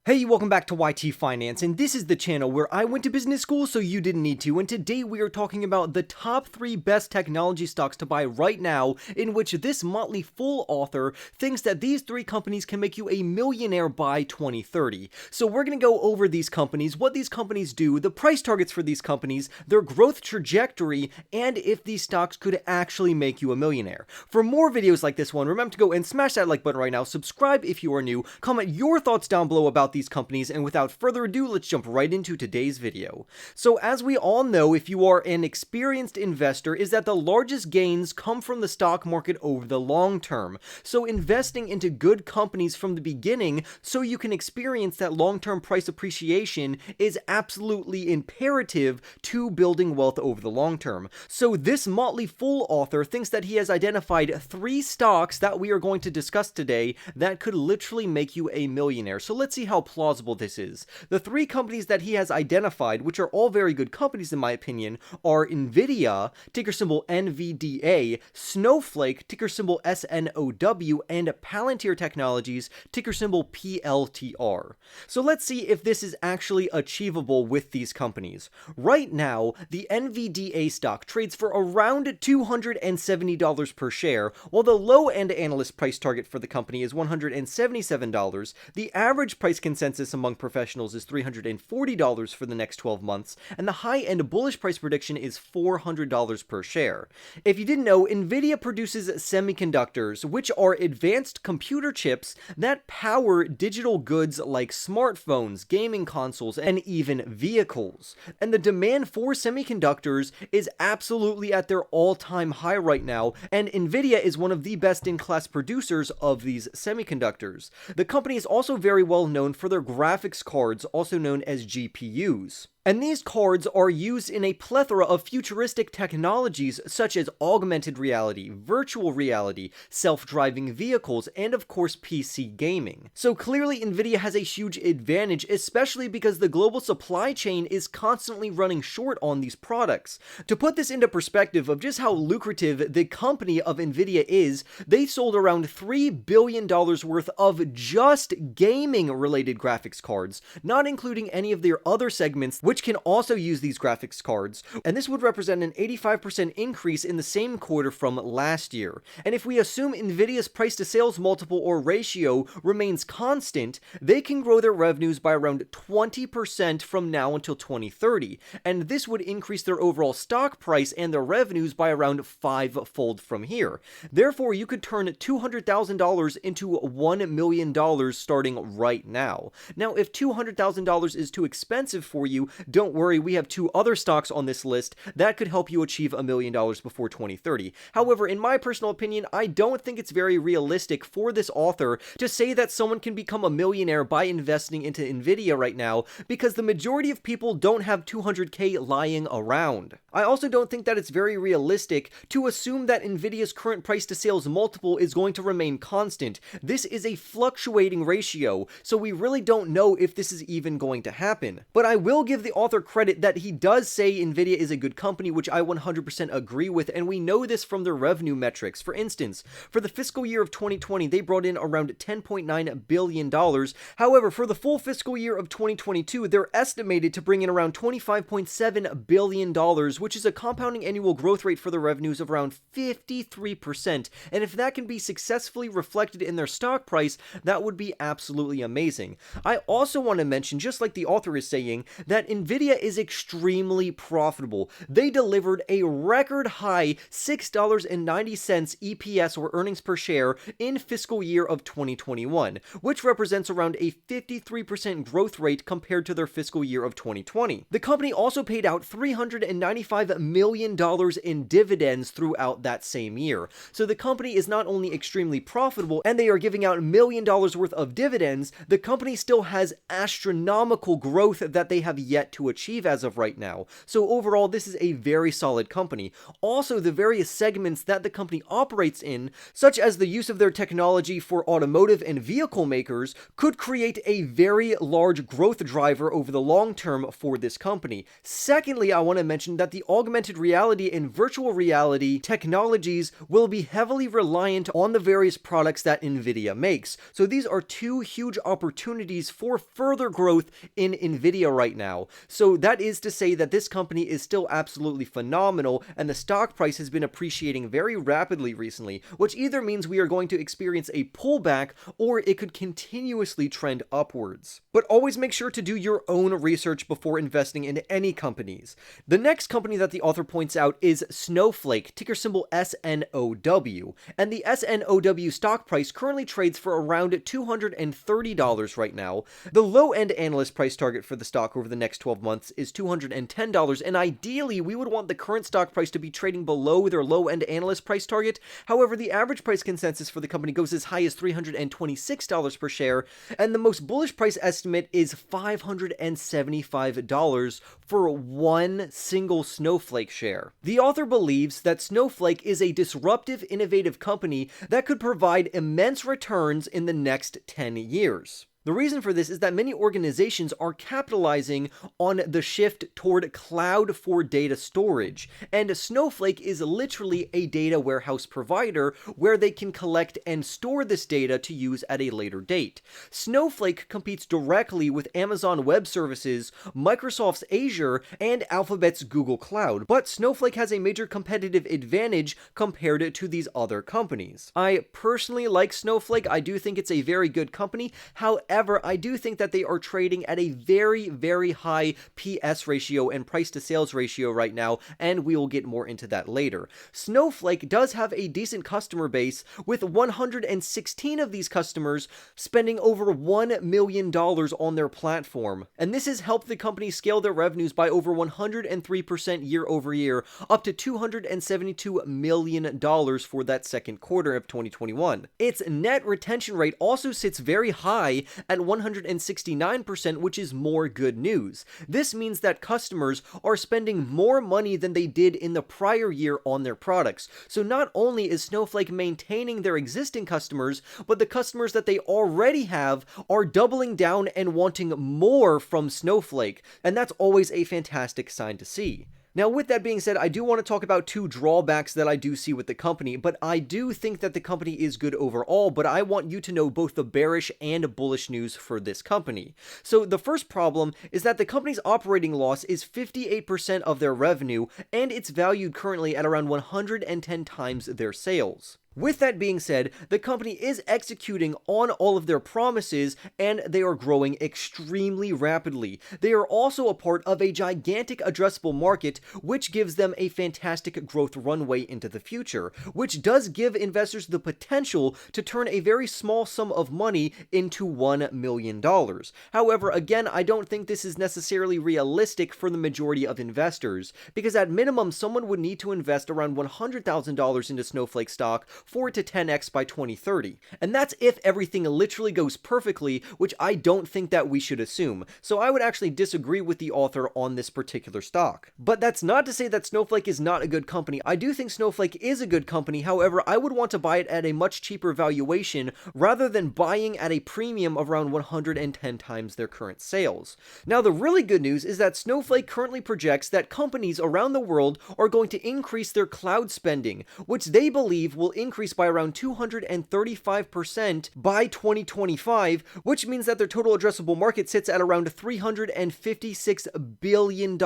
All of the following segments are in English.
Hey, welcome back to YT Finance, and this is the channel where I went to business school so you didn't need to, and today we are talking about the top 3 best technology stocks to buy right now, in which this Motely Fool author thinks that these 3 companies can make you a millionaire by 2030. So we're going to go over these companies, what these companies do, the price targets for these companies, their growth trajectory, and if these stocks could actually make you a millionaire. For more videos like this one, remember to go and smash that like button right now, subscribe if you are new, comment your thoughts down below about these companies, and without further ado, let's jump right into today's video. So as we all know, if you are an experienced investor, is that the largest gains come from the stock market over the long term. So investing into good companies from the beginning so you can experience that long-term price appreciation is absolutely imperative to building wealth over the long term. So this Motely Fool author thinks that he has identified 3 stocks that we are going to discuss today that could literally make you a millionaire. So let's see how plausible this is. The 3 companies that he has identified, which are all very good companies in my opinion, are Nvidia, ticker symbol NVDA, Snowflake, ticker symbol SNOW, and Palantir Technologies, ticker symbol PLTR. So let's see if this is actually achievable with these companies. Right now, the NVDA stock trades for around $270 per share, while the low-end analyst price target for the company is $177. The average price consensus among professionals is $340 for the next 12 months, and the high-end bullish price prediction is $400 per share. If you didn't know, Nvidia produces semiconductors, which are advanced computer chips that power digital goods like smartphones, gaming consoles, and even vehicles. And the demand for semiconductors is absolutely at their all-time high right now, and Nvidia is one of the best-in-class producers of these semiconductors. The company is also very well known for their graphics cards, also known as GPUs. And these cards are used in a plethora of futuristic technologies such as augmented reality, virtual reality, self-driving vehicles, and of course PC gaming. So clearly Nvidia has a huge advantage, especially because the global supply chain is constantly running short on these products. To put this into perspective of just how lucrative the company of Nvidia is, they sold around $3 billion worth of just gaming-related graphics cards, not including any of their other segments which can also use these graphics cards, and this would represent an 85% increase in the same quarter from last year. And if we assume Nvidia's price to sales multiple or ratio remains constant, they can grow their revenues by around 20% from now until 2030, and this would increase their overall stock price and their revenues by around 5-fold from here. Therefore, you could turn $200,000 into $1 million starting right now. Now, if $200,000 is too expensive for you, don't worry, we have 2 other stocks on this list that could help you achieve $1 million before 2030. However, in my personal opinion, I don't think it's very realistic for this author to say that someone can become a millionaire by investing into Nvidia right now, because the majority of people don't have 200K lying around. I also don't think that it's very realistic to assume that Nvidia's current price to sales multiple is going to remain constant. This is a fluctuating ratio, so we really don't know if this is even going to happen. But I will give the author credit that he does say Nvidia is a good company, which I 100% agree with, and we know this from their revenue metrics. For instance, for the fiscal year of 2020, they brought in around $10.9 billion. However, for the full fiscal year of 2022, they're estimated to bring in around $25.7 billion, which is a compounding annual growth rate for their revenues of around 53%. And if that can be successfully reflected in their stock price, that would be absolutely amazing. I also want to mention, just like the author is saying, that Nvidia is extremely profitable. They delivered a record high $6.90 EPS or earnings per share in fiscal year of 2021, which represents around a 53% growth rate compared to their fiscal year of 2020. The company also paid out $395 million in dividends throughout that same year. So the company is not only extremely profitable and they are giving out $1 million worth of dividends, the company still has astronomical growth that they have yet yet to achieve as of right now. So overall, this is a very solid company. Also, the various segments that the company operates in, such as the use of their technology for automotive and vehicle makers, could create a very large growth driver over the long term for this company. Secondly, I want to mention that the augmented reality and virtual reality technologies will be heavily reliant on the various products that Nvidia makes. So these are two huge opportunities for further growth in Nvidia right now. So that is to say that this company is still absolutely phenomenal, and the stock price has been appreciating very rapidly recently, which either means we are going to experience a pullback or it could continuously trend upwards. But always make sure to do your own research before investing in any companies. The next company that the author points out is Snowflake, ticker symbol SNOW, and the SNOW stock price currently trades for around $230 right now. The low-end analyst price target for the stock over the next 12 months is $210, and ideally we would want the current stock price to be trading below their low-end analyst price target. However, the average price consensus for the company goes as high as $326 per share, and the most bullish price estimate is $575 for one single Snowflake share. The author believes that Snowflake is a disruptive, innovative company that could provide immense returns in the next 10 years. The reason for this is that many organizations are capitalizing on the shift toward cloud for data storage, and Snowflake is literally a data warehouse provider where they can collect and store this data to use at a later date. Snowflake competes directly with Amazon Web Services, Microsoft's Azure, and Alphabet's Google Cloud, but Snowflake has a major competitive advantage compared to these other companies. I personally like Snowflake. I do think it's a very good company. However, I do think that they are trading at a very, very high PS ratio and price to sales ratio right now, and we will get more into that later. Snowflake does have a decent customer base, with 116 of these customers spending over $1 million on their platform. And this has helped the company scale their revenues by over 103% year over year, up to $272 million for that second quarter of 2021. Its net retention rate also sits very high at 169%, which is more good news. This means that customers are spending more money than they did in the prior year on their products. So not only is Snowflake maintaining their existing customers, but the customers that they already have are doubling down and wanting more from Snowflake, and that's always a fantastic sign to see. Now, with that being said, I do want to talk about two drawbacks that I do see with the company, but I do think that the company is good overall, but I want you to know both the bearish and bullish news for this company. So the first problem is that the company's operating loss is 58% of their revenue, and it's valued currently at around 110 times their sales. With that being said, the company is executing on all of their promises, and they are growing extremely rapidly. They are also a part of a gigantic addressable market, which gives them a fantastic growth runway into the future, which does give investors the potential to turn a very small sum of money into $1 million. However, again, I don't think this is necessarily realistic for the majority of investors, because at minimum, someone would need to invest around $100,000 into Snowflake stock 4 to 10x by 2030. And that's if everything literally goes perfectly, which I don't think that we should assume. So I would actually disagree with the author on this particular stock. But that's not to say that Snowflake is not a good company. I do think Snowflake is a good company. However, I would want to buy it at a much cheaper valuation rather than buying at a premium of around 110 times their current sales. Now, the really good news is that Snowflake currently projects that companies around the world are going to increase their cloud spending, which they believe will increase by around 235% by 2025, which means that their total addressable market sits at around $356 billion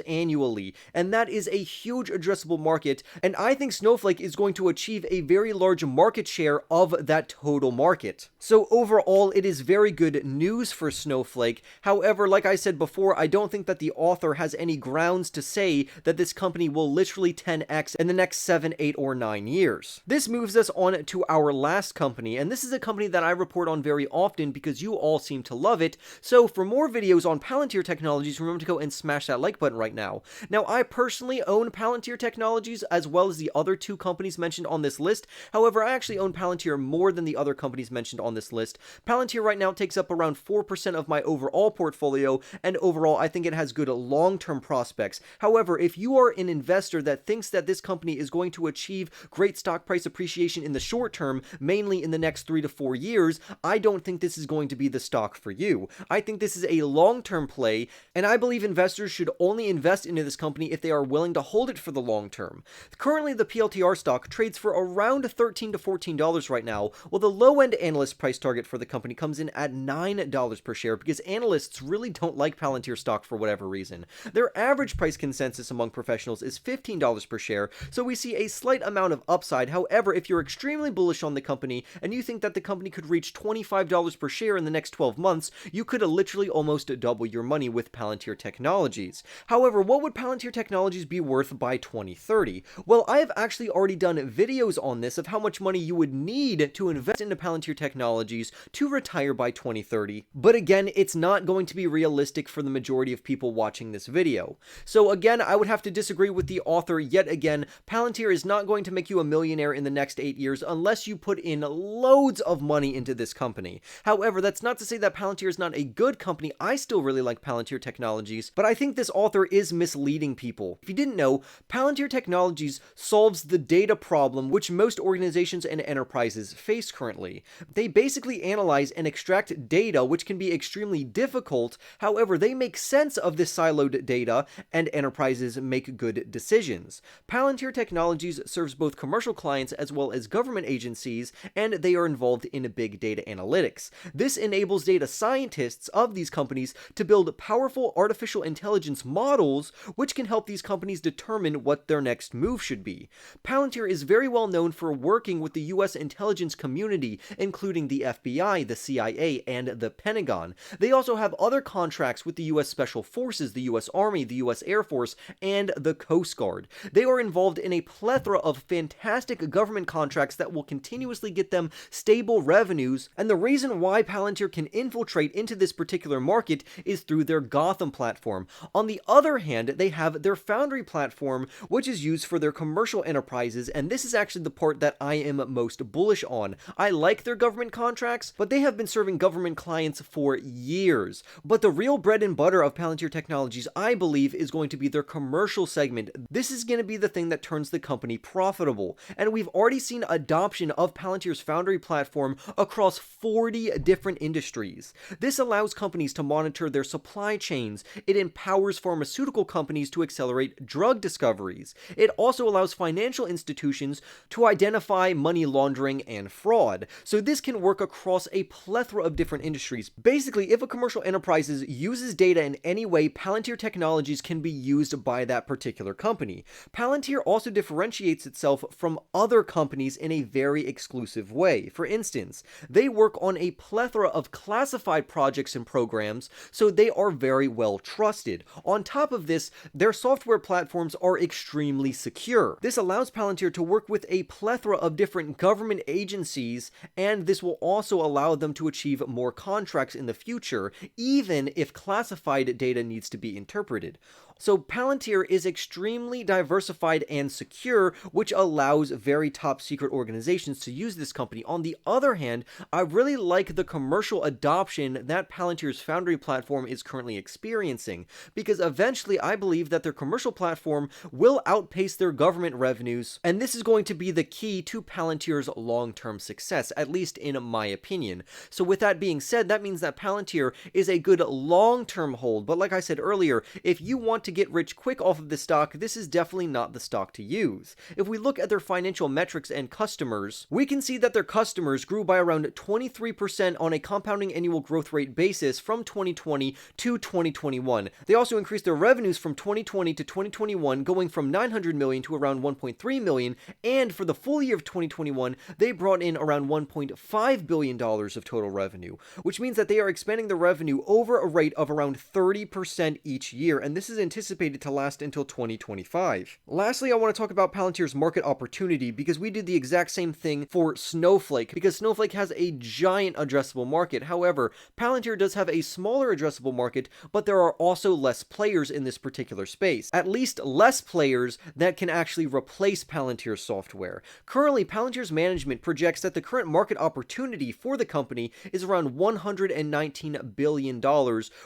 annually, and that is a huge addressable market, and I think Snowflake is going to achieve a very large market share of that total market. So overall, it is very good news for Snowflake. However, like I said before, I don't think that the author has any grounds to say that this company will literally 10x in the next 7, 8, or 9 years. This move moves us on to our last company, and this is a company that I report on very often because you all seem to love it. So for more videos on Palantir Technologies, remember to go and smash that like button right now. Now, I personally own Palantir Technologies as well as the other two companies mentioned on this list. However, I actually own Palantir more than the other companies mentioned on this list. Palantir right now takes up around 4% of my overall portfolio, and overall I think it has good long-term prospects. However, if you are an investor that thinks that this company is going to achieve great stock price appreciation in the short term, mainly in the next 3 to 4 years, I don't think this is going to be the stock for you. I think this is a long-term play, and I believe investors should only invest into this company if they are willing to hold it for the long term. Currently, the PLTR stock trades for around $13 to $14 right now, while the low-end analyst price target for the company comes in at $9 per share because analysts really don't like Palantir stock for whatever reason. Their average price consensus among professionals is $15 per share, so we see a slight amount of upside. However, if you're extremely bullish on the company and you think that the company could reach $25 per share in the next 12 months, you could literally almost double your money with Palantir Technologies. However, what would Palantir Technologies be worth by 2030? Well, I have actually already done videos on this of how much money you would need to invest into Palantir Technologies to retire by 2030. But again, it's not going to be realistic for the majority of people watching this video. So again, I would have to disagree with the author yet again. Palantir is not going to make you a millionaire in the next 8 years unless you put in loads of money into this company. However, that's not to say that Palantir is not a good company. I still really like Palantir Technologies, but I think this author is misleading people. If you didn't know, Palantir Technologies solves the data problem which most organizations and enterprises face currently. They basically analyze and extract data, which can be extremely difficult. However, they make sense of this siloed data, and enterprises make good decisions. Palantir Technologies serves both commercial clients as well as government agencies, and they are involved in big data analytics. This enables data scientists of these companies to build powerful artificial intelligence models, which can help these companies determine what their next move should be. Palantir is very well known for working with the US intelligence community, including the FBI, the CIA, and the Pentagon. They also have other contracts with the US Special Forces, the US Army, the US Air Force, and the Coast Guard. They are involved in a plethora of fantastic government contracts that will continuously get them stable revenues, and the reason why Palantir can infiltrate into this particular market is through their Gotham platform. On the other hand, they have their Foundry platform, which is used for their commercial enterprises, and this is actually the part that I am most bullish on. I like their government contracts, but they have been serving government clients for years. But the real bread and butter of Palantir Technologies, I believe, is going to be their commercial segment. This is going to be the thing that turns the company profitable, and we've already seen adoption of Palantir's Foundry platform across 40 different industries. This allows companies to monitor their supply chains. It empowers pharmaceutical companies to accelerate drug discoveries. It also allows financial institutions to identify money laundering and fraud. So this can work across a plethora of different industries. Basically, if a commercial enterprise uses data in any way, Palantir Technologies can be used by that particular company. Palantir also differentiates itself from other companies in a very exclusive way. For instance, they work on a plethora of classified projects and programs, so they are very well trusted. On top of this, their software platforms are extremely secure. This allows Palantir to work with a plethora of different government agencies, and this will also allow them to achieve more contracts in the future, even if classified data needs to be interpreted. So Palantir is extremely diversified and secure, which allows very top secret organizations to use this company. On the other hand, I really like the commercial adoption that Palantir's Foundry platform is currently experiencing, because eventually I believe that their commercial platform will outpace their government revenues, and this is going to be the key to Palantir's long-term success, at least in my opinion. So with that being said, that means that Palantir is a good long-term hold, but like I said earlier, if you want to get rich quick off of this stock, this is definitely not the stock to use. If we look at their financial metrics and customers, we can see that their customers grew by around 23% on a compounding annual growth rate basis from 2020 to 2021. They also increased their revenues from 2020 to 2021, going from 900 million to around 1.3 million, and for the full year of 2021, they brought in around $1.5 billion of total revenue, which means that they are expanding their revenue over a rate of around 30% each year, and this is anticipated to last until 2025. Lastly, I want to talk about Palantir's market opportunity, because we did the exact same thing for Snowflake, because Snowflake has a giant addressable market. However, Palantir does have a smaller addressable market, but there are also less players in this particular space. At least less players that can actually replace Palantir's software. Currently, Palantir's management projects that the current market opportunity for the company is around $119 billion,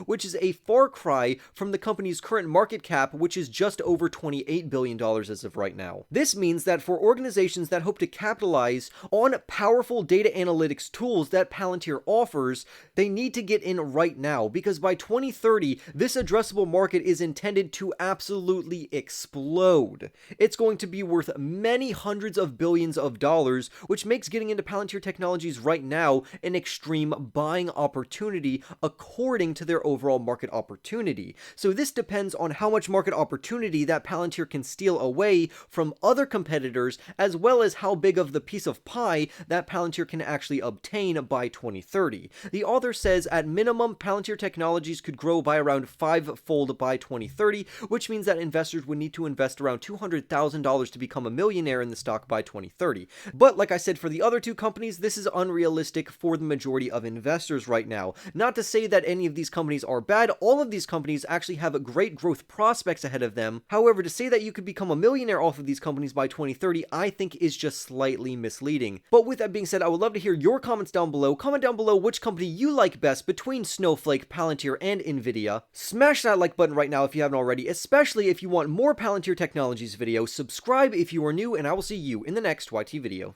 which is a far cry from the company's current market cap, which is just over $28 billion as of right now. This means that for organizations that hope to capitalize on powerful data analytics tools that Palantir offers, they need to get in right now, because by 2030, this addressable market is intended to absolutely explode. It's going to be worth many hundreds of billions of dollars, which makes getting into Palantir Technologies right now an extreme buying opportunity according to their overall market opportunity. So this depends on how much market opportunity that Palantir can steal away from other competitors, as well as how big of the piece of pie that Palantir can actually obtain by 2030. The author says at minimum, Palantir Technologies could grow by around 5-fold by 2030, which means that investors would need to invest around $200,000 to become a millionaire in the stock by 2030. But like I said, for the other two companies, this is unrealistic for the majority of investors right now. Not to say that any of these companies are bad, all of these companies actually have great growth prospects ahead of them. However, to say that you could become a millionaire off of these companies by 2030, I think is just slightly misleading. But with that being said, I would love to hear your comments down below. Comment down below which company you like best between Snowflake, Palantir, and Nvidia. Smash that like button right now if you haven't already, especially if you want more Palantir Technologies videos. Subscribe if you are new, and I will see you in the next YT video.